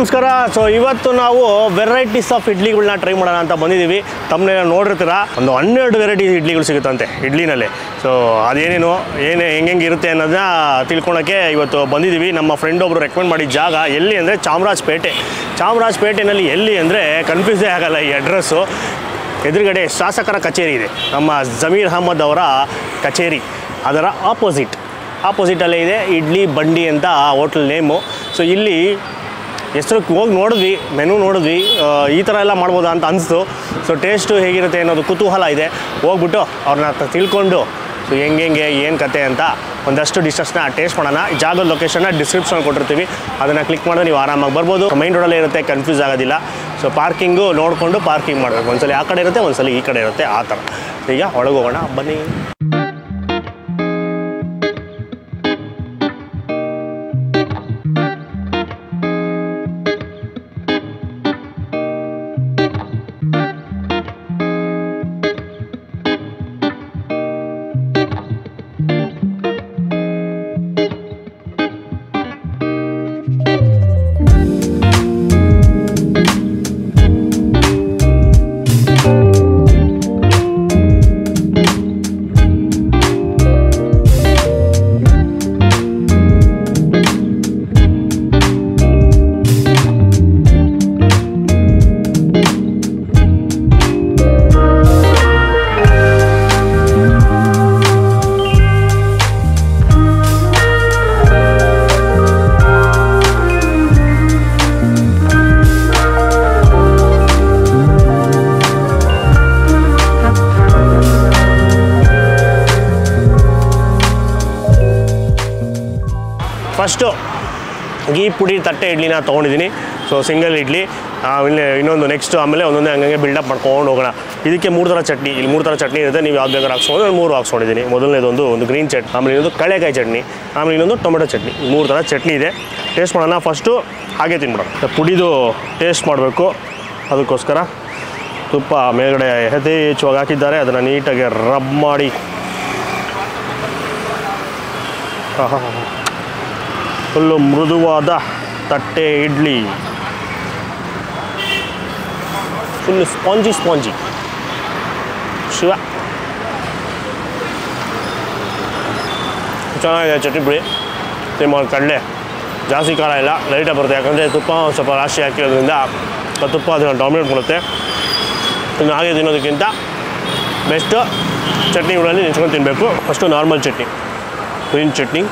ನಮಸ್ಕಾರ. ಸೊ ಇವತ್ತು ನಾವು ವೆರೈಟೀಸ್ ಆಫ್ ಇಡ್ಲಿಗಳನ್ನ ಟ್ರೈ ಮಾಡೋಣ ಅಂತ ಬಂದಿದ್ದೀವಿ. ತಮ್ಮನೆ ನೋಡಿರ್ತೀರ, ಒಂದು 12 ವೆರೈಟಿ ಇಡ್ಲಿಗಳು ಸಿಗುತ್ತಂತೆ ಇಡ್ಲಿನಲ್ಲಿ. ಸೊ ಅದೇನೇನು ಹೆಂಗೆ ಇರುತ್ತೆ ಅನ್ನೋದನ್ನ ತಿಳ್ಕೊಳಕ್ಕೆ ಇವತ್ತು ಬಂದಿದ್ದೀವಿ. ನಮ್ಮ ಫ್ರೆಂಡ್ ಒಬ್ಬರು ರೆಕಮೆಂಡ್ ಮಾಡಿದ ಜಾಗ ಎಲ್ಲಿ ಅಂದರೆ ಚಾಮರಾಜಪೇಟೆನಲ್ಲಿ. ಎಲ್ಲಿ ಅಂದರೆ ಕನ್ಫ್ಯೂಸೇ ಆಗಲ್ಲ ಈ ಅಡ್ರೆಸ್ಸು. ಎದುರುಗಡೆ ಶಾಸಕರ ಕಚೇರಿ ಇದೆ, ನಮ್ಮ ಜಮೀರ್ ಅಹಮದ್ ಅವರ ಕಚೇರಿ. ಅದರ ಆಪೋಸಿಟಲ್ಲೇ ಇದೆ ಇಡ್ಲಿ ಬಂಡಿ ಅಂತ ಹೋಟ್ಲ್ ನೇಮು. ಸೊ ಇಲ್ಲಿ ಹೆಸರಕ್ಕೆ ಹೋಗಿ ನೋಡಿದ್ವಿ, ಮೆನು ನೋಡಿದ್ವಿ, ಈ ಥರ ಎಲ್ಲ ಮಾಡ್ಬೋದಾ ಅಂತ ಅನಿಸ್ತು. ಸೊ ಟೇಸ್ಟು ಹೇಗಿರುತ್ತೆ ಅನ್ನೋದು ಕುತೂಹಲ ಇದೆ. ಹೋಗ್ಬಿಟ್ಟು ಅವ್ರನ್ನ ತಿಳ್ಕೊಂಡು ಸೊ ಹೆಂಗೆ ಏನು ಕತೆ ಅಂತ ಒಂದಷ್ಟು ಡಿಶಸ್ನ ಟೇಸ್ಟ್ ಮಾಡೋಣ. ಜಾಗದ ಲೊಕೇಶನ್ನ ಡಿಸ್ಕ್ರಿಪ್ಷನ್ ಕೊಟ್ಟಿರ್ತೀವಿ, ಅದನ್ನು ಕ್ಲಿಕ್ ಮಾಡಿದ್ರೆ ನೀವು ಆರಾಮಾಗಿ ಬರ್ಬೋದು. ಮೈನ್ ರೋಡಲ್ಲೇ ಇರುತ್ತೆ, ಕನ್ಫ್ಯೂಸ್ ಆಗೋದಿಲ್ಲ. ಸೊ ಪಾರ್ಕಿಂಗು ನೋಡಿಕೊಂಡು ಪಾರ್ಕಿಂಗ್ ಮಾಡಬೇಕು. ಒಂದ್ಸಲ ಆ ಕಡೆ ಇರುತ್ತೆ, ಒಂದ್ಸಲ ಈ ಕಡೆ ಇರುತ್ತೆ, ಆ ಥರ. ಈಗ ಒಳಗೆ ಹೋಗೋಣ ಬನ್ನಿ. ಫಸ್ಟು ಗೀ ಪುಡಿ ತಟ್ಟೆ ಇಡ್ಲಿನ ತೊಗೊಂಡಿದ್ದೀನಿ. ಸೊ ಸಿಂಗಲ್ ಇಡ್ಲಿ, ಇನ್ನೊಂದು ನೆಕ್ಸ್ಟ್, ಆಮೇಲೆ ಒಂದೊಂದೇ ಹಂಗೆ ಬಿಲ್ಡಪ್ ಮಾಡ್ಕೊಂಡು ಹೋಗೋಣ. ಇದಕ್ಕೆ 3 ಥರ ಚಟ್ನಿ, ಇಲ್ಲಿ 3 ಥರ ಚಟ್ನಿ ಇರುತ್ತೆ. ನೀವು ಯಾವ್ದು ಬೇಕಾದ್ರೆ ಹಾಕ್ಸ್ಕೊಂಡು, ನಾನು 3 ಹಾಕ್ಸ್ಕೊಂಡಿದ್ದೀನಿ. ಮೊದಲನೇದೊಂದು ಗ್ರೀನ್ ಚಟ್ನಿ, ಆಮೇಲೆ ಇನ್ನೊಂದು ಕಳೆಕಾಯಿ ಚಟ್ನಿ, ಆಮೇಲೆ ಇನ್ನೊಂದು ಟೊಮೆಟೊ ಚಟ್ನಿ. 3 ಥರ ಚಟ್ನಿ ಇದೆ. ಟೇಸ್ಟ್ ಮಾಡೋಣ. ಫಸ್ಟು ಹಾಗೆ ತಿನ್ಬಿಡೋಣ. ಪುಡಿದು ಟೇಸ್ಟ್ ಮಾಡಬೇಕು, ಅದಕ್ಕೋಸ್ಕರ ತುಪ್ಪ ಮೇಲ್ಗಡೆ ಯಥೇಚ್ಛವಾಗಿ ಹಾಕಿದ್ದಾರೆ. ಅದನ್ನು ನೀಟಾಗಿ ರಬ್ ಮಾಡಿ ಫುಲ್ಲು ಮೃದುವಾದ ತಟ್ಟೆ ಇಡ್ಲಿ, ಫುಲ್ಲು ಸ್ಪಾಂಜಿ ಶಿವ. ಚೆನ್ನಾಗಿದೆ ಚಟ್ನಿ ಪುಡಿ. ಕಡಲೆ ಜಾಸ್ತಿ ಖಾರ ಇಲ್ಲ, ಲೈಟಾಗಿ ಬರುತ್ತೆ. ಯಾಕಂದರೆ ತುಪ್ಪ ಸ್ವಲ್ಪ ರಾಶಿ ಹಾಕಿರೋದ್ರಿಂದ ಆ ತುಪ್ಪ ಅದನ್ನು ಡಾಮಿನೇಟ್ ಮಾಡುತ್ತೆ. ಇನ್ನು ಹಾಗೆ ತಿನ್ನೋದಕ್ಕಿಂತ ಬೆಸ್ಟು ಚಟ್ನಿಗಳಲ್ಲಿ ನೆಂಚ್ಕೊಂಡು ತಿನ್ನಬೇಕು. First normal chutney, green chutney.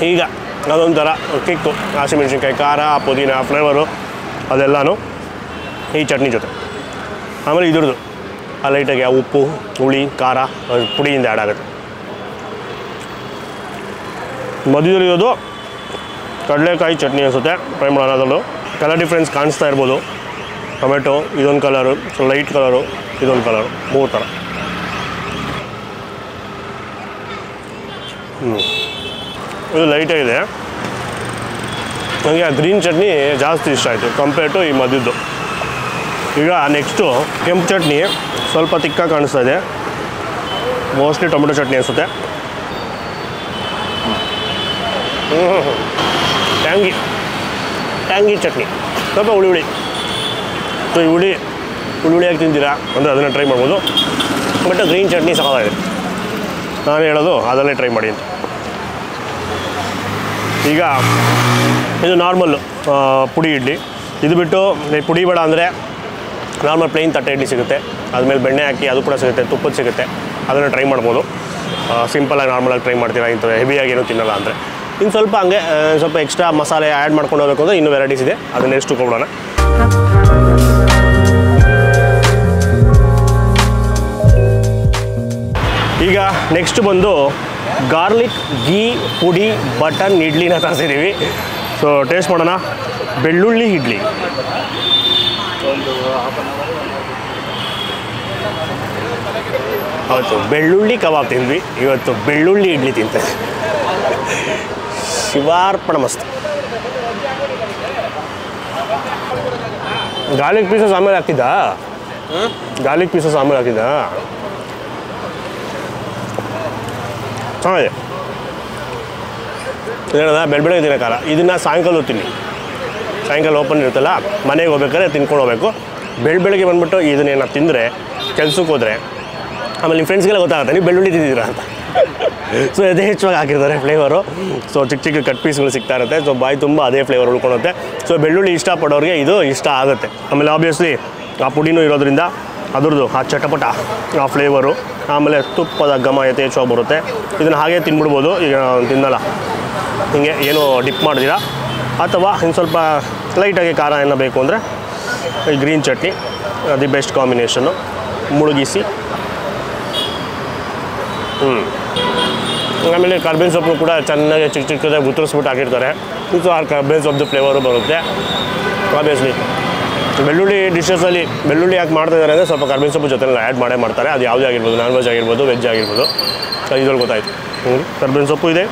ಈಗ ಅದೊಂಥರ ಕಿಕ್ಕು, ಹಸಿಮೆಣ್ಸಿನ್ಕಾಯಿ ಖಾರ, ಪುದೀನ ಫ್ಲೇವರು ಅದೆಲ್ಲನೂ ಈ ಚಟ್ನಿ ಜೊತೆ. ಆಮೇಲೆ ಇದ್ರದ್ದು ಆ ಲೈಟಾಗಿ ಉಪ್ಪು, ಹುಳಿ, ಖಾರ ಪುಡಿಯಿಂದ ಆ್ಯಡ್ ಆಗುತ್ತೆ. ಮಧ್ಯದಲ್ಲಿರೋದು ಕಡಲೆಕಾಯಿ ಚಟ್ನಿ ಅನಿಸುತ್ತೆ. ಟ್ರೈ ಮಾಡೋಣ. ಅದರಲ್ಲೂ ಕಲರ್ ಡಿಫ್ರೆನ್ಸ್ ಕಾಣಿಸ್ತಾ ಇರ್ಬೋದು. ಟೊಮೆಟೊ ಇದೊಂದು ಕಲರು, ಲೈಟ್ ಕಲರು, ಇದೊಂದು ಕಲರು, 3 ಥರ. ಇದು ಲೈಟಾಗಿದೆ. ನನಗೆ ಆ ಗ್ರೀನ್ ಚಟ್ನಿ ಜಾಸ್ತಿ ಇಷ್ಟ ಆಯಿತು ಕಂಪೇರ್ ಟು ಈ ಮಧ್ಯದ್ದು. ಈಗ ನೆಕ್ಸ್ಟು ಕೆಂಪು ಚಟ್ನಿ ಸ್ವಲ್ಪ ತಿಕ್ಕಾಗಿ ಕಾಣಿಸ್ತಾ ಇದೆ. ಮೋಸ್ಟ್ಲಿ ಟೊಮೆಟೊ ಚಟ್ನಿ ಅನಿಸುತ್ತೆ. ಟ್ಯಾಂಗಿ ಚಟ್ನಿ, ಸ್ವಲ್ಪ ಹುಳಿ. ಸೊ ಈ ಹುಳಿಯಾಗಿ ತಿಂತೀರಾ ಅಂದರೆ ಅದನ್ನು ಟ್ರೈ ಮಾಡ್ಬೋದು. ಬಟ್ ಗ್ರೀನ್ ಚಟ್ನಿ ಸಾಕಾಗಿದೆ. ನಾನು ಹೇಳೋದು ಅದಲ್ಲೇ ಟ್ರೈ ಮಾಡಿ ಅಂತ. ಈಗ ಇದು ನಾರ್ಮಲ್ಲು ಪುಡಿ ಇಡ್ಲಿ. ಇದು ಬಿಟ್ಟು ಪುಡಿ ಬೇಡ ಅಂದರೆ ನಾರ್ಮಲ್ ಪ್ಲೇನ್ ತಟ್ಟೆ ಇಡ್ಲಿ ಸಿಗುತ್ತೆ. ಅದ್ಮೇಲೆ ಬೆಣ್ಣೆ ಹಾಕಿ ಅದು ಕೂಡ ಸಿಗುತ್ತೆ, ತುಪ್ಪದ ಸಿಗುತ್ತೆ. ಅದನ್ನು ಟ್ರೈ ಮಾಡ್ಬೋದು. ಸಿಂಪಲಾಗಿ ನಾರ್ಮಲಾಗಿ ಟ್ರೈ ಮಾಡ್ತೀರಾ, ಇಂಥ ಹೆವಿಯಾಗಿ ಏನೂ ತಿನ್ನಲ್ಲ ಅಂದರೆ. ಇನ್ನು ಸ್ವಲ್ಪ ಹಂಗೆ ಸ್ವಲ್ಪ ಎಕ್ಸ್ಟ್ರಾ ಮಸಾಲೆ ಆ್ಯಡ್ ಮಾಡ್ಕೊಂಡು ಹೋಗಬೇಕು ಅಂದರೆ ಇನ್ನೂ ವೆರೈಟೀಸ್ ಇದೆ, ಅದನ್ನ ಎಷ್ಟು ಕೊಡೋಣ. ಈಗ ನೆಕ್ಸ್ಟ್ ಬಂದು ಗಾರ್ಲಿಕ್ ಗೀ ಪುಡಿ ಬಟನ್ ಇಡ್ಲಿನ ತರಿಸಿದ್ದೀವಿ. ಸೊ ಟೇಸ್ಟ್ ಮಾಡೋಣ. ಬೆಳ್ಳುಳ್ಳಿ ಇಡ್ಲಿ. ಅವತ್ತು ಬೆಳ್ಳುಳ್ಳಿ ಕಬಾಬ್ ತಿಂದ್ವಿ, ಇವತ್ತು ಬೆಳ್ಳುಳ್ಳಿ ಇಡ್ಲಿ ತಿಂತಾರೆ. ಶಿವಾರ್ಪಣ ಮಸ್ತ್. ಗಾರ್ಲಿಕ್ ಪೀಸಸ್ ಆಮೇಲೆ ಹಾಕಿದ್ದ, ಗಾರ್ಲಿಕ್ ಪೀಸಸ್ ಆಮೇಲೆ ಹಾಕಿದ್ದ. ಚೆನ್ನಾಗಿದೆ. ಏನದ ಬೆಳಗ್ಗೆ ತಿನ್ನೋಕ್ಕಲ್ಲ, ಇದನ್ನು ಸಾಯಂಕಾಲ ತಿನ್ನಿ. ಸಾಯಂಕಾಲ ಓಪನ್ ಇರುತ್ತಲ್ಲ, ಮನೆಗೆ ಹೋಗ್ಬೇಕಾದ್ರೆ ತಿನ್ಕೊಂಡು ಹೋಗ್ಬೇಕು. ಬೆಳಗ್ಗೆ ಬಂದುಬಿಟ್ಟು ಇದನ್ನೇನು ತಿಂದರೆ ಕೆಲ್ಸಕ್ಕೆ ಹೋದರೆ ಆಮೇಲೆ ನಿಮ್ಮ ಫ್ರೆಂಡ್ಸ್ಗೆಲ್ಲ ಗೊತ್ತಾಗುತ್ತೆ ನೀವು ಬೆಳ್ಳುಳ್ಳಿ ತಿಂದಿದ್ದೀರಾ ಅಂತ. ಸೊ ಯಥೇಚ್ಛವಾಗಿ ಹಾಕಿರ್ತಾರೆ ಫ್ಲೇವರು. ಸೊ ಚಿಕ್ಕ ಕಟ್ ಪೀಸ್ಗಳು ಸಿಗ್ತಾ ಇರುತ್ತೆ. ಸೊ ಬಾಯಿ ತುಂಬ ಅದೇ ಫ್ಲೇವರ್ ಉಳ್ಕೊಳುತ್ತೆ. ಸೊ ಬೆಳ್ಳುಳ್ಳಿ ಇಷ್ಟಪಡೋರಿಗೆ ಇದು ಇಷ್ಟ ಆಗುತ್ತೆ. ಆಮೇಲೆ ಆಬ್ವಿಯಸ್ಲಿ ಆ ಪುಡಿನೂ ಇರೋದ್ರಿಂದ ಅದ್ರದ್ದು ಆ ಚಟಪಟ ಆ ಫ್ಲೇವರು, ಆಮೇಲೆ ತುಪ್ಪದ ಘಮ ಯಥೇಚ್ಛವಾಗಿ ಬರುತ್ತೆ. ಇದನ್ನು ಹಾಗೆ ತಿನ್ಬಿಡ್ಬೋದು. ಈಗ ತಿನ್ನಲ್ಲ ಹಿಂಗೆ ಏನೂ ಡಿಪ್ ಮಾಡ್ದಿರಾ, ಅಥವಾ ಇನ್ನು ಸ್ವಲ್ಪ ಲೈಟಾಗಿ ಖಾರ ಏನೋ ಬೇಕು ಅಂದರೆ ಈ green chutney the best combination. ಮುಳುಗಿಸಿ ಆಮೇಲೆ ಕರ್ಬೇವಿನ ಸೊಪ್ಪು ಕೂಡ ಚೆನ್ನಾಗಿ ಚಿಕ್ಕದಾಗಿ ಉತ್ತರಿಸ್ಬಿಟ್ಟು ಹಾಕಿರ್ತಾರೆ. ಸೊ ಆ ಕರ್ಬೇವಿನ ಸೊಪ್ಪು ಫ್ಲೇವರು ಬರುತ್ತೆ. ಆಬ್ವಿಯಸ್ಲಿ ಬೆಳ್ಳುಳ್ಳಿ ಡಿಶಸಲ್ಲಿ ಬೆಳ್ಳುಳ್ಳಿ ಯಾಕೆ ಮಾಡ್ತಾಯಿದ್ದಾರೆ ಅಂದರೆ ಸ್ವಲ್ಪ ಕರ್ಬೇವಿನ ಸೊಪ್ಪು ಜೊತೆ ಆ್ಯಡ್ ಮಾಡೇ ಮಾಡ್ತಾರೆ. ಅದು ಯಾವುದೇ ಆಗಿರ್ಬೋದು, ನಾನ್ ವೆಜ್ ಆಗಿರ್ಬೋದು, ವೆಜ್ ಆಗಿರ್ಬೋದು. ಇದ್ರಲ್ಲಿ ಗೊತ್ತಾಯಿತು. ಕರ್ಬೇವಿನ ಸೊಪ್ಪು ಇದೆ,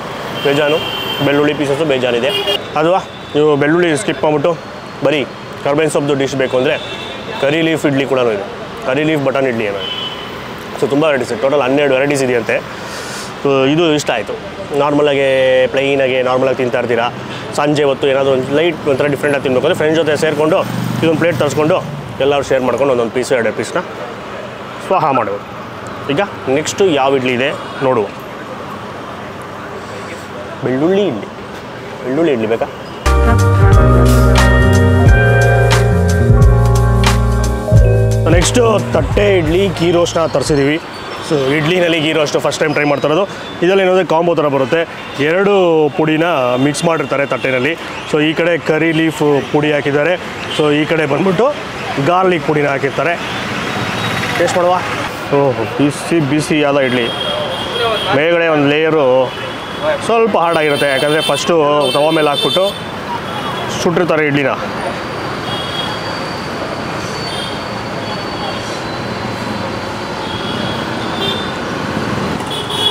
ಬೇಜಾನು, ಬೆಳ್ಳುಳ್ಳಿ ಪೀಸಸ್ಸು ಬೇಜಾನಿದೆ. ಅಥವಾ ನೀವು ಬೆಳ್ಳುಳ್ಳಿ ಸ್ಕಿಪ್ ಮಾಡಿಬಿಟ್ಟು ಬರೀ ಕರ್ಬೇವಿನ ಸೊಪ್ಪು ಡಿಶ್ ಬೇಕು ಅಂದರೆ ಕರಿ ಲೀಫ್ ಇಡ್ಲಿ ಕೂಡ ಇದೆ. ಕರಿ ಲೀಫ್ ಬಟನ್ ಇಡ್ಲಿ ಏನೋ. ಸೊ ತುಂಬ ವೆರೈಟೀಸ್, ಟೋಟಲ್ 12 ವೆರೈಟೀಸ್ ಇದೆಯಂತೆ. ಸೊ ಇದು ಇಷ್ಟ ಆಯಿತು. ನಾರ್ಮಲಾಗಿ ಪ್ಲೈನಾಗಿ ನಾರ್ಮಲಾಗಿ ತಿಂತಾ ಇರ್ತೀರಾ, ಸಂಜೆ ಹೊತ್ತು ಏನಾದರೂ ಒಂದು ಲೈಟ್ ಒಂಥರ ಡಿಫ್ರೆಂಟಾಗಿ ತಿನ್ನಬೇಕು ಅಂದರೆ ಫ್ರೆಂಡ್ಸ್ ಜೊತೆ ಸೇರಿಕೊಂಡು ಇದೊಂದು ಪ್ಲೇಟ್ ತರಿಸ್ಕೊಂಡು ಎಲ್ಲರೂ ಶೇರ್ ಮಾಡ್ಕೊಂಡು ಒಂದೊಂದು ಪೀಸು 2 ಪೀಸ್ನ ಸ್ವಾಹ ಮಾಡ್ಬೋದು. ಈಗ ನೆಕ್ಸ್ಟು ಯಾವ ಇಡ್ಲಿ ಇದೆ ನೋಡುವ. ಬೆಳ್ಳುಳ್ಳಿ ಇಡ್ಲಿ ಬೇಕಾ? ನೆಕ್ಸ್ಟು ತಟ್ಟೆ ಇಡ್ಲಿ ಗೀ ರೋಸ್ಟ್ನ ತರಿಸಿದ್ದೀವಿ. ಸೊ ಇಡ್ಲಿನಲ್ಲಿ ghee roast first time try ಮಾಡ್ತಾ ಇರೋದು. ಇದರಲ್ಲಿ ಏನಾದರೆ ಕಾಂಬೋ ಥರ ಬರುತ್ತೆ. 2 ಪುಡಿನ ಮಿಕ್ಸ್ ಮಾಡಿರ್ತಾರೆ ತಟ್ಟೆನಲ್ಲಿ. ಸೊ ಈ ಕಡೆ ಕರಿ ಲೀಫ್ ಪುಡಿ ಹಾಕಿದ್ದಾರೆ. ಸೊ ಈ ಕಡೆ ಬಂದ್ಬಿಟ್ಟು ಗಾರ್ಲಿಕ್ ಪುಡಿನ ಹಾಕಿರ್ತಾರೆ. ಟೇಸ್ಟ್ ಮಾಡುವ. ಓಹೋ, ಬಿಸಿ ಆದ ಇಡ್ಲಿ. ಮೇಲ್ಗಡೆ ಒಂದು ಲೇಯರು ಸ್ವಲ್ಪ ಹಾರ್ಡಾಗಿರುತ್ತೆ, ಯಾಕಂದರೆ ಫಸ್ಟು ತವ ಮೇಲೆ ಹಾಕ್ಬಿಟ್ಟು ಸುಟ್ಟಿರ್ತಾರೆ ಇಡ್ಲಿನ.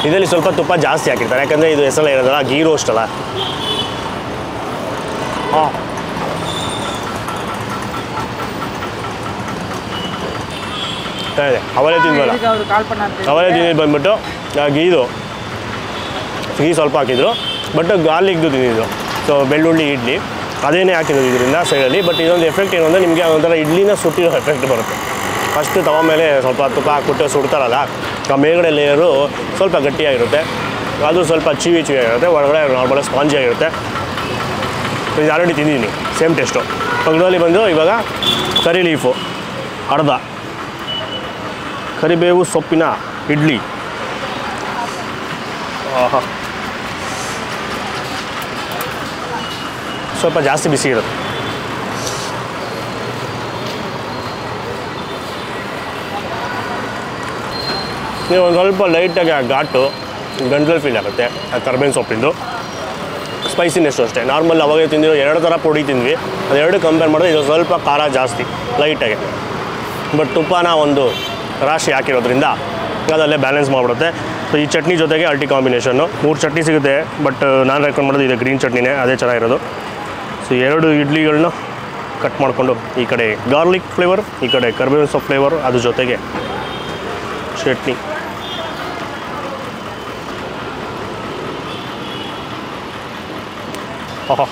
ಇದರಲ್ಲಿ ಸ್ವಲ್ಪ ತುಪ್ಪ ಜಾಸ್ತಿ ಹಾಕಿರ್ತಾರೆ, ಯಾಕಂದರೆ ಇದು ಹೆಸರು ಇರೋದಲ್ಲ, ಗೀ ರೋಸ್ಟ್ ಅಲ್ಲ. ಅವಲೇ ತಿಂದ್ವಲ್ಲ, ಅವಲೇ ತಿಂದಿದ್ದು ಬಂದ್ಬಿಟ್ಟು ಗೀ ಸ್ವಲ್ಪ ಹಾಕಿದ್ರು, ಬಟ್ ಗಾರ್ಲಿಕ್ದು ತಿಂದಿದ್ದು. ಸೊ ಬೆಳ್ಳುಳ್ಳಿ ಇಡ್ಲಿ ಅದೇನೇ ಹಾಕಿದ್ದು ಇದರಿಂದ ಸೈಡಲ್ಲಿ. ಬಟ್ ಇದೊಂದು ಎಫೆಕ್ಟ್ ಏನು ಅಂದರೆ ನಿಮಗೆ ಒಂಥರ ಇಡ್ಲಿನ ಸುಟ್ಟಿರೋ ಎಫೆಕ್ಟ್ ಬರುತ್ತೆ. ಫಸ್ಟ್ ತವ ಮೇಲೆ ಸ್ವಲ್ಪ ತುಪ್ಪ ಹಾಕ್ಬಿಟ್ಟು ಸುಡ್ತಾರಲ್ಲ, ಆ ಮೇಲ್ಗಡೆ ಲೇಯರು ಸ್ವಲ್ಪ ಗಟ್ಟಿಯಾಗಿರುತ್ತೆ, ಅದು ಸ್ವಲ್ಪ ಚಿವಿಯಾಗಿರುತ್ತೆ, ಹೊರಗಡೆ ನಾರ್ಮಲ್ ಸ್ಪಾಂಜಿ ಆಗಿರುತ್ತೆ. ಇದು ಆಲ್ರೆಡಿ ತಿಂದಿದ್ದೀನಿ, ಸೇಮ್ ಟೇಸ್ಟು. ಪಕ್ಕದಲ್ಲಿ ಬಂದು ಇವಾಗ ಕರಿ ಲೀಫು ಅರ್ಧ, ಕರಿಬೇವು ಸೊಪ್ಪಿನ ಇಡ್ಲಿ. ಆಹಾ, ಸ್ವಲ್ಪ ಜಾಸ್ತಿ ಬಿಸಿ ಇರುತ್ತೆ. ನೀವು ಒಂದು ಸ್ವಲ್ಪ ಲೈಟಾಗಿ ಆ ಘಾಟು ಗಂಟ್ಲಲ್ಲಿ ಫೀಲ್ ಆಗುತ್ತೆ ಆ ಕರ್ಬೇವಿನ ಸೊಪ್ಪಿಂದು. ಸ್ಪೈಸಿನೆಸ್ಸು ಅಷ್ಟೇ. ನಾರ್ಮಲ್ ಅವಾಗೇ ತಿಂದಿರೋ 2 ಥರ ಪುಡಿ ತಿಂದ್ವಿ, ಅದು 2 ಕಂಪೇರ್ ಮಾಡಿದ್ರೆ ಇದು ಸ್ವಲ್ಪ ಖಾರ ಜಾಸ್ತಿ ಲೈಟಾಗಿ. ಬಟ್ ತುಪ್ಪನ ಒಂದು ರಾಶಿ ಹಾಕಿರೋದ್ರಿಂದ ಅದಲ್ಲೇ ಬ್ಯಾಲೆನ್ಸ್ ಮಾಡಿಬಿಡುತ್ತೆ. ಸೊ ಈ ಚಟ್ನಿ ಜೊತೆಗೆ ಅಲ್ಟಿ ಕಾಂಬಿನೇಷನ್ನು. 3 ಚಟ್ನಿ ಸಿಗುತ್ತೆ, ಬಟ್ ನಾನು ರೆಕಮೆಂಡ್ ಮಾಡೋದು ಇದೆ ಗ್ರೀನ್ ಚಟ್ನಿನೇ, ಅದೇ ಚೆನ್ನಾಗಿರೋದು. ಸೊ 2 ಇಡ್ಲಿಗಳನ್ನ ಕಟ್ ಮಾಡಿಕೊಂಡು ಈ ಕಡೆ ಗಾರ್ಲಿಕ್ ಫ್ಲೇವರ್, ಈ ಕಡೆ ಕರ್ಬೇವಿನ ಸೊಪ್ಪು ಫ್ಲೇವರ್, ಅದ್ರ ಜೊತೆಗೆ ಚಟ್ನಿ. ಆಹಾ,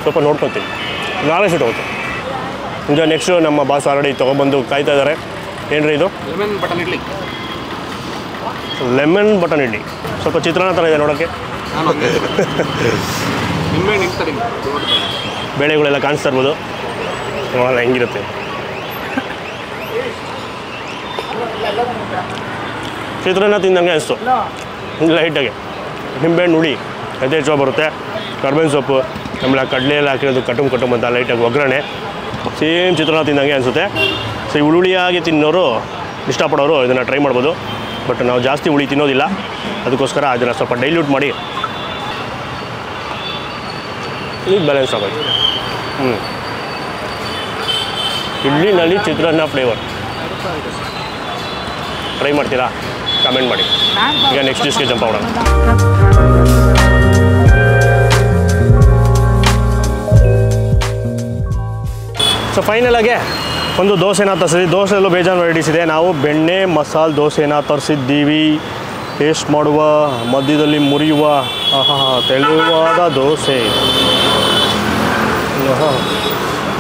ಸ್ವಲ್ಪ ನೋಡ್ಕೊತೀನಿ, ನಾಳೆ ಶೂಟ್ ಹೋಗುತ್ತೆ. ಈಗ ನೆಕ್ಸ್ಟು ನಮ್ಮ ಬಾಸ್ ಆಲ್ರೆಡಿ ತೊಗೊಬಂದು ಕಾಯ್ತಾ ಇದ್ದಾರೆ. ಏನ್ರಿ ಇದು? Lemon button idli. ಸ್ವಲ್ಪ ಚಿತ್ರಾನ್ನ ಥರ ಇದೆ ನೋಡೋಕ್ಕೆ. ಬೇಳೆಗಳೆಲ್ಲ ಕಾಣಿಸ್ತಾ ಇರ್ಬೋದು, ನೋಡೋಣ ಹೆಂಗಿರುತ್ತೆ. ಚಿತ್ರಾನ್ನ ತಿಂದಂಗೆ ಅನಿಸ್ತು, ಲೈಟಾಗಿ ನಿಂಬೆಹಣ್ಣು ಹುಳಿ ಯಥೇಚ್ಛವಾಗಿ ಬರುತ್ತೆ. ಕರ್ಬೇವಿನ ಸೊಪ್ಪು, ಆಮೇಲೆ ಕಡಲೆ ಎಲ್ಲ ಹಾಕಿರೋದು ಕಟುಮ್ ಅಂತ ಲೈಟಾಗಿ ಒಗ್ಗರಣೆ, ಸೇಮ್ ಚಿತ್ರಾನ್ನ ತಿಂದಂಗೆ ಅನಿಸುತ್ತೆ. ಸೊ ಈ ಹುಳಿಯಾಗಿ ತಿನ್ನೋರು, ಇಷ್ಟಪಡೋರು ಇದನ್ನು ಟ್ರೈ ಮಾಡ್ಬೋದು. ಬಟ್ ನಾವು ಜಾಸ್ತಿ ಹುಳಿ ತಿನ್ನೋದಿಲ್ಲ, ಅದಕ್ಕೋಸ್ಕರ ಅದನ್ನು ಸ್ವಲ್ಪ ಡೈಲ್ಯೂಟ್ ಮಾಡಿ ಈಗ ಬ್ಯಾಲೆನ್ಸ್ ಆಗೋದು. ಇಡ್ಲಿನಲ್ಲಿ ಚಿತ್ರಾನ್ನ ಫ್ಲೇವರ್ ಟ್ರೈ ಮಾಡ್ತೀರಾ? ಕಮೆಂಟ್ ಮಾಡಿ. ಈಗ ನೆಕ್ಸ್ಟ್ ಡಿಶ್ಗೆ ಜಂಪ್ ಮಾಡೋಣ. ಸೊ ಫೈನಲಾಗೆ ಒಂದು ದೋಸೆನ ತರಿಸಿದ್ವಿ. ದೋಸೆಯಲ್ಲೂ ಬೇಜಾನು ವೆರೈಟೀಸ್ ಇದೆ. ನಾವು ಬೆಣ್ಣೆ ಮಸಾಲೆ ದೋಸೆನ ತರಿಸಿದ್ದೀವಿ. ಟೇಸ್ಟ್ ಮಾಡುವ ಮಧ್ಯದಲ್ಲಿ ಮುರಿಯುವ ತೆಳುವಾದ ದೋಸೆ.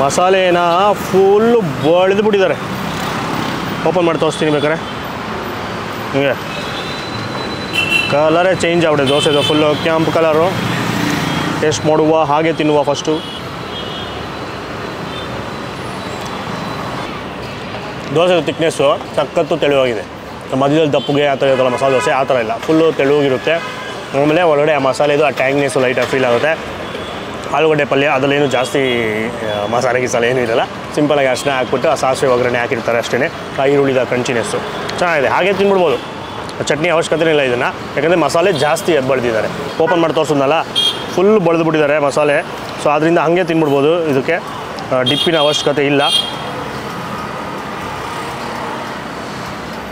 ಮಸಾಲೆನ ಫುಲ್ಲು ಬಳಿದು ಬಿಟ್ಟಿದ್ದಾರೆ. ಓಪನ್ ಮಾಡಿ ತೋರಿಸ್ತೀನಿ ಬೇಕಾರೆ. ಹಿಂಗೆ ಕಲರೇ ಚೇಂಜ್ ಆಗ್ಬಿಟ್ಟಿದೆ ದೋಸೆದು, ಫುಲ್ಲು ಕೆಂಪು ಕಲರು. ಟೇಸ್ಟ್ ಮಾಡುವ, ಹಾಗೆ ತಿನ್ನುವ. ಫಸ್ಟು ದೋಸೆ ತಿಕ್ನೆಸ್ಸು ಸಖತ್ತು ತೆಳುವಾಗಿದೆ. ಮಧ್ಯದಲ್ಲಿ ದಪ್ಪಗೆ ಆ ಥರ ಇರೋಲ್ಲ ಮಸಾಲೆ ದೋಸೆ, ಆ ಥರ ಇಲ್ಲ, ಫುಲ್ಲು ತೆಳುವಾಗಿರುತ್ತೆ. ಆಮೇಲೆ ಒಳಗಡೆ ಆ ಮಸಾಲೆದು ಆ ಟ್ಯಾಂಗ್ನೆಸ್ಸು ಲೈಟಾಗಿ ಫೀಲ್ ಆಗುತ್ತೆ. ಆಲೂಗಡ್ಡೆ ಪಲ್ಯ ಅದರಲ್ಲೇನು ಜಾಸ್ತಿ ಮಸಾಲೆ ಗಿಸಾಲೆ ಏನೂ ಇರಲ್ಲ. ಸಿಂಪಲಾಗಿ ಅಷ್ಟೇ ಹಾಕ್ಬಿಟ್ಟು ಆ ಸಾಸಿವೆ ಒಗ್ಗರಣೆ ಹಾಕಿರ್ತಾರೆ ಅಷ್ಟೇ. ಆ ಈರುಳ್ಳಿದ ಕ್ರಂಚಿನೆಸ್ಸು ಚೆನ್ನಾಗಿದೆ, ಹಾಗೆ ತಿನ್ಬಿಡ್ಬೋದು. ಚಟ್ನಿ ಅವಶ್ಯಕತೆ ಇಲ್ಲ ಇದನ್ನು, ಯಾಕಂದರೆ ಮಸಾಲೆ ಜಾಸ್ತಿ ಬಳದಿದ್ದಾರೆ. ಓಪನ್ ಮಾಡಿ ತೋರಿಸೋದಲ್ಲ, ಫುಲ್ ಬಳದುಬಿಟ್ಟಿದ್ದಾರೆ ಮಸಾಲೆ. ಸೊ ಅದರಿಂದ ಹಾಗೆ ತಿನ್ಬಿಡ್ಬೋದು. ಇದಕ್ಕೆ ಡಿಪ್ಪಿನ ಅವಶ್ಯಕತೆ ಇಲ್ಲ.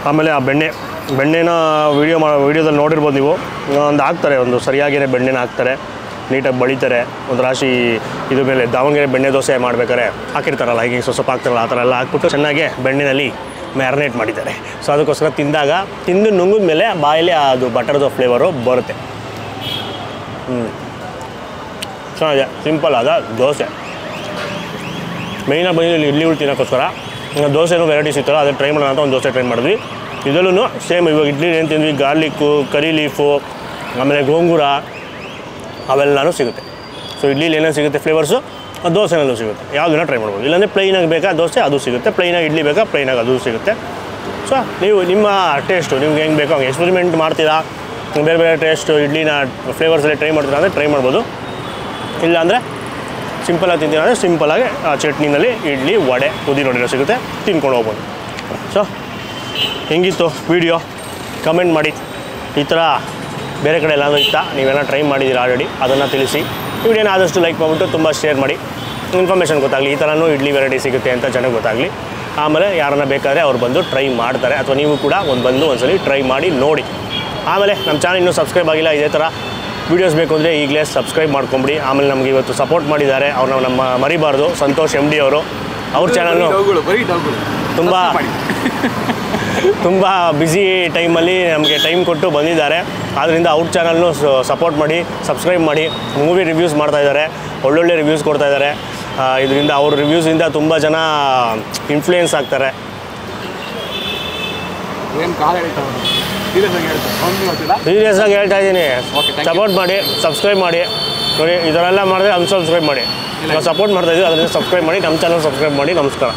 ಆಮೇಲೆ ಆ ಬೆಣ್ಣೆನ ವೀಡಿಯೋದಲ್ಲಿ ನೋಡಿರ್ಬೋದು ನೀವು. ಒಂದು ಹಾಕ್ತಾರೆ, ಒಂದು ಸರಿಯಾಗಿರೋ ಬೆಣ್ಣೆನ ಹಾಕ್ತಾರೆ, ನೀಟಾಗಿ ಬಳಿತಾರೆ. ಒಂದು ರಾಶಿ ಇದ್ರ ಮೇಲೆ ದಾವಣಗೆರೆ ಬೆಣ್ಣೆ ದೋಸೆ ಮಾಡ್ಬೇಕಾರೆ ಹಾಕಿರ್ತಾರಲ್ಲ, ಹೀಗೆ ಸ್ವಲ್ಪ ಹಾಕ್ತಾರಲ್ಲ, ಆ ಥರ ಎಲ್ಲ ಹಾಕ್ಬಿಟ್ಟು ಚೆನ್ನಾಗಿ ಬೆಣ್ಣೆನಲ್ಲಿ ಮ್ಯಾರಿನೇಟ್ ಮಾಡಿದ್ದಾರೆ. ಸೊ ಅದಕ್ಕೋಸ್ಕರ ತಿಂದು ನುಂಗಿದ ಮೇಲೆ ಬಾಯಲ್ಲಿ ಅದು ಬಟರ್ದು ಫ್ಲೇವರು ಬರುತ್ತೆ. ಚೆನ್ನಾಗಿದೆ, ಸಿಂಪಲ್ ಆದ ದೋಸೆ. ಮೇಯ್ನಾಗಿ ಬಂದಿದ್ದು ಇಡ್ಲಿ ತಿನ್ನೋಕ್ಕೋಸ್ಕರ. ದೋಸೆನೂ ವೆರೈಟೀಸ್ ಇತ್ತಲ್ಲ, ಅದನ್ನು ಟ್ರೈ ಮಾಡೋಣ ಅಂತ ಒಂದು ದೋಸೆ ಟ್ರೈ ಮಾಡಿದ್ವಿ. ಇದರಲ್ಲೂ ಸೇಮ್ ಇವಾಗ ಇಡ್ಲಿ ಏನು ತಿಂದ್ವಿ, ಗಾರ್ಲಿಕ್ಕು, ಕರಿ ಲೀಫು, ಆಮೇಲೆ ಗೋಂಗೂರ ಅವೆಲ್ಲನೂ ಸಿಗುತ್ತೆ. ಸೊ ಇಡ್ಲಿಲಿ ಏನೇನು ಸಿಗುತ್ತೆ ಫ್ಲೇವರ್ಸು, ದೋಸೆನಲ್ಲೂ ಸಿಗುತ್ತೆ. ಯಾವುದನ್ನ ಟ್ರೈ ಮಾಡ್ಬೋದು. ಇಲ್ಲಾಂದರೆ ಪ್ಲೈನಾಗಿ ಬೇಕಾ ದೋಸೆ, ಅದು ಸಿಗುತ್ತೆ. ಪ್ಲೈನಾಗಿ ಇಡ್ಲಿ ಬೇಕಾ, ಪ್ಲೈನಾಗಿ ಅದು ಸಿಗುತ್ತೆ. ಸೊ ನೀವು ನಿಮ್ಮ ಟೇಸ್ಟು ನಿಮ್ಗೆ ಹೆಂಗೆ ಬೇಕೋ ಹಂಗೆ ಎಕ್ಸ್ಪೆರಿಮೆಂಟ್ ಮಾಡ್ತೀರಾ, ಬೇರೆ ಬೇರೆ ಟೇಸ್ಟು ಇಡ್ಲಿನ ಫ್ಲೇವರ್ಸಲ್ಲಿ ಟ್ರೈ ಮಾಡ್ತೀರಾ ಅಂದರೆ ಟ್ರೈ ಮಾಡ್ಬೋದು. ಇಲ್ಲಾಂದರೆ ಸಿಂಪಲಾಗಿ ತಿಂತೀರ ಅಂದರೆ ಸಿಂಪಲಾಗಿ ಆ ಚಟ್ನಿನಲ್ಲಿ ಇಡ್ಲಿ, ವಡೆ, ಉದ್ದಿನ ಸಿಗುತ್ತೆ, ತಿನ್ಕೊಂಡು ಹೋಗ್ಬೋದು. ಸೊ ಹೆಂಗಿತ್ತು ವಿಡಿಯೋ ಕಮೆಂಟ್ ಮಾಡಿ. ಈ ಥರ ಬೇರೆ ಕಡೆ ಎಲ್ಲಾದರೂ ಇತ್ತಾ, ನೀವೆಲ್ಲ ಟ್ರೈ ಮಾಡಿದ್ದೀರಾ ಆಲ್ರೆಡಿ, ಅದನ್ನು ತಿಳಿಸಿ. ವಿಡಿಯೋನ ಆದಷ್ಟು ಲೈಕ್ ಮಾಡಿಬಿಟ್ಟು ತುಂಬ ಶೇರ್ ಮಾಡಿ, ಇನ್ಫಾರ್ಮೇಷನ್ ಗೊತ್ತಾಗಲಿ, ಈ ಥರನೂ ಇಡ್ಲಿ ವೆರೈಟಿ ಸಿಗುತ್ತೆ ಅಂತ ಜನಕ್ಕೆ ಗೊತ್ತಾಗಲಿ. ಆಮೇಲೆ ಯಾರನ್ನ ಬೇಕಾದರೆ ಅವ್ರು ಬಂದು ಟ್ರೈ ಮಾಡ್ತಾರೆ, ಅಥವಾ ನೀವು ಕೂಡ ಒಂದ್ಸಲಿ ಟ್ರೈ ಮಾಡಿ ನೋಡಿ. ಆಮೇಲೆ ನಮ್ಮ ಚಾನಲ್ ಇನ್ನೂ ಸಬ್ಸ್ಕ್ರೈಬ್ ಆಗಿಲ್ಲ, ಇದೇ ಥರ ವೀಡಿಯೋಸ್ ಬೇಕು ಅಂದರೆ ಈಗಲೇ ಸಬ್ಸ್ಕ್ರೈಬ್ ಮಾಡ್ಕೊಂಬಿಡಿ. ಆಮೇಲೆ ನಮಗೆ ಇವತ್ತು ಸಪೋರ್ಟ್ ಮಾಡಿದ್ದಾರೆ, ಅವ್ರನ್ನ ನಮ್ಮ ಮರಿಬಾರ್ದು, ಸಂತೋಷ್ MD ಅವರು. ಅವ್ರ ಚಾನಲ್ನು ತುಂಬ ಬ್ಯುಸಿ ಟೈಮಲ್ಲಿ ನಮಗೆ ಟೈಮ್ ಕೊಟ್ಟು ಬಂದಿದ್ದಾರೆ. ಆದ್ದರಿಂದ ಅವ್ರ ಚಾನಲ್ನು ಸಪೋರ್ಟ್ ಮಾಡಿ, ಸಬ್ಸ್ಕ್ರೈಬ್ ಮಾಡಿ. ಮೂವಿ ರಿವ್ಯೂಸ್ ಮಾಡ್ತಾಯಿದ್ದಾರೆ, ಒಳ್ಳೊಳ್ಳೆ ರಿವ್ಯೂಸ್ ಕೊಡ್ತಾಯಿದ್ದಾರೆ. ಇದರಿಂದ ಅವ್ರ ರಿವ್ಯೂಸಿಂದ ತುಂಬ ಜನ ಇನ್ಫ್ಲೂಯೆನ್ಸ್ ಆಗ್ತಾರೆ. ಸೀರಿಯಸ್ ಆಗಿ ಹೇಳ್ತಾ ಇದ್ದೀನಿ, ಸಪೋರ್ಟ್ ಮಾಡಿ, ಸಬ್ಸ್ಕ್ರೈಬ್ ಮಾಡಿ. ನೋಡಿ ಇದನ್ನೆಲ್ಲ ಮಾಡಿದ್ರೆ ಅನ್ಸಬ್ಸ್ಕ್ರೈಬ್ ಮಾಡಿ. ನಾವು ಸಪೋರ್ಟ್ ಮಾಡ್ತಾಯಿದ್ದೀವಿ, ಅದರಿಂದ ಸಬ್ಸ್ಕ್ರೈಬ್ ಮಾಡಿ, ನಮ್ಮ ಚಾನಲ್ ಸಬ್ಸ್ಕ್ರೈಬ್ ಮಾಡಿ. ನಮಸ್ಕಾರ.